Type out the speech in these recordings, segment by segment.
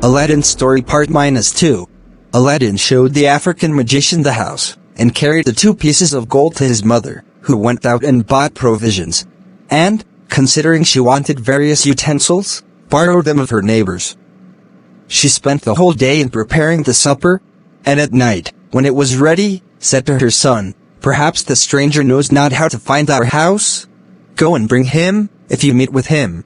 Aladdin Story Part -2. Aladdin showed the African magician the house, and carried the 2 pieces of gold to his mother, who went out and bought provisions. And, considering she wanted various utensils, borrowed them of her neighbors. She spent the whole day in preparing the supper, and at night, when it was ready, said to her son, "Perhaps the stranger knows not how to find our house? Go and bring him, if you meet with him."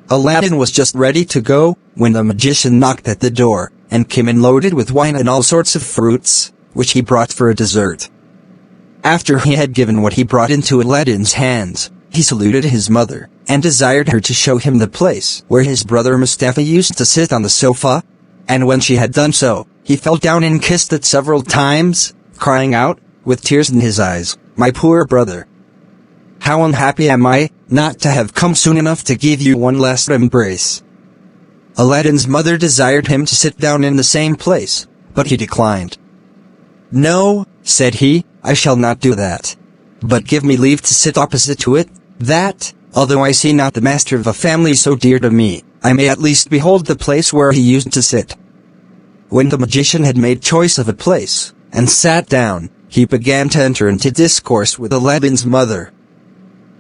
Aladdin was just ready to go, when the magician knocked at the door, and came in loaded with wine and all sorts of fruits, which he brought for a dessert. After he had given what he brought into Aladdin's hands, he saluted his mother, and desired her to show him the place where his brother Mustafa used to sit on the sofa. And when she had done so, he fell down and kissed it several times, crying out, with tears in his eyes, "My poor brother! How unhappy am I, not to have come soon enough to give you one last embrace." Aladdin's mother desired him to sit down in the same place, but he declined. "No," said he, "I shall not do that. But give me leave to sit opposite to it, that, although I see not the master of a family so dear to me, I may at least behold the place where he used to sit." When the magician had made choice of a place, and sat down, he began to enter into discourse with Aladdin's mother.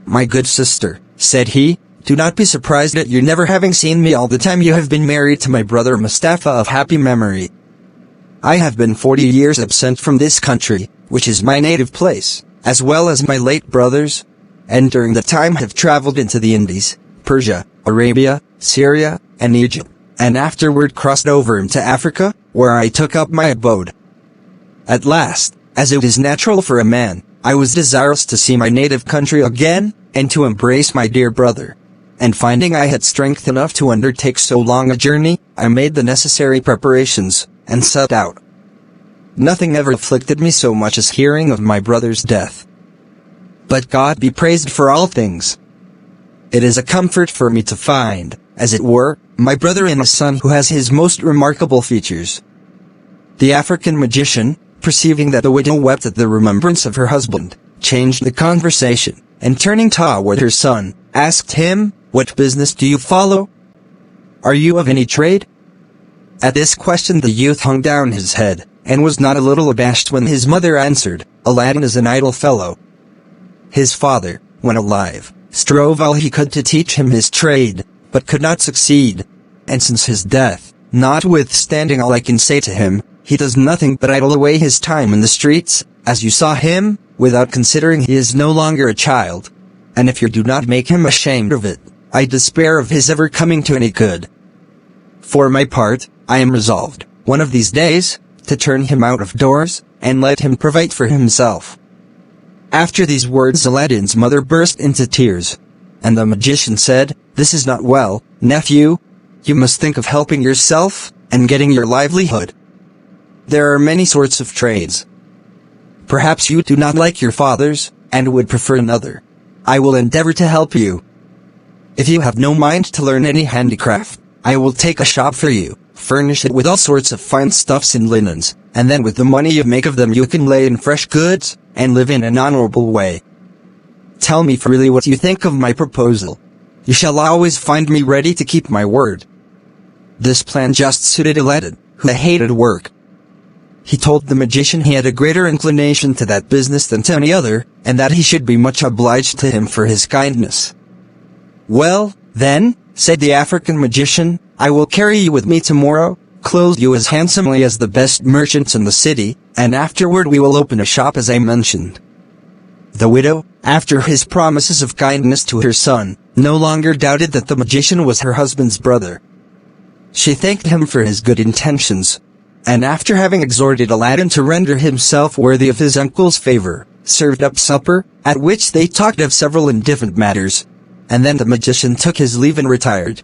"My good sister," said he, "do not be surprised at your never having seen me all the time you have been married to my brother Mustafa of happy memory. I have been 40 years absent from this country, which is my native place, as well as my late brother's, and during the time have traveled into the Indies, Persia, Arabia, Syria, and Egypt, and afterward crossed over into Africa, where I took up my abode. At last, as it is natural for a man, I was desirous to see my native country again, and to embrace my dear brother. And finding I had strength enough to undertake so long a journey, I made the necessary preparations, and set out. Nothing ever afflicted me so much as hearing of my brother's death. But God be praised for all things. It is a comfort for me to find, as it were, my brother in a son who has his most remarkable features." The African magician, perceiving that the widow wept at the remembrance of her husband, changed the conversation, and turning toward her son, asked him, "What business do you follow? Are you of any trade?" At this question the youth hung down his head, and was not a little abashed when his mother answered, "Aladdin is an idle fellow. His father, when alive, strove all he could to teach him his trade, but could not succeed. And since his death, notwithstanding all I can say to him, he does nothing but idle away his time in the streets, as you saw him, without considering he is no longer a child. And if you do not make him ashamed of it, I despair of his ever coming to any good. For my part, I am resolved, one of these days, to turn him out of doors, and let him provide for himself." After these words Aladdin's mother burst into tears. And the magician said, "This is not well, nephew. You must think of helping yourself, and getting your livelihood. There are many sorts of trades. Perhaps you do not like your father's, and would prefer another. I will endeavor to help you. If you have no mind to learn any handicraft, I will take a shop for you, furnish it with all sorts of fine stuffs and linens, and then with the money you make of them you can lay in fresh goods, and live in an honorable way. Tell me freely what you think of my proposal. You shall always find me ready to keep my word." This plan just suited Aladdin, who hated work. He told the magician he had a greater inclination to that business than to any other, and that he should be much obliged to him for his kindness. "Well, then," said the African magician, "I will carry you with me tomorrow, clothe you as handsomely as the best merchants in the city, and afterward we will open a shop as I mentioned." The widow, after his promises of kindness to her son, no longer doubted that the magician was her husband's brother. She thanked him for his good intentions, and after having exhorted Aladdin to render himself worthy of his uncle's favor, served up supper, at which they talked of several indifferent matters, and then the magician took his leave and retired.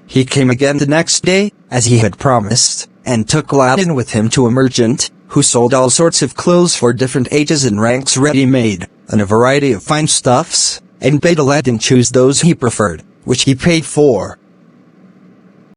He came again the next day, as he had promised, and took Aladdin with him to a merchant, who sold all sorts of clothes for different ages and ranks ready-made, and a variety of fine stuffs, and bade Aladdin choose those he preferred, which he paid for.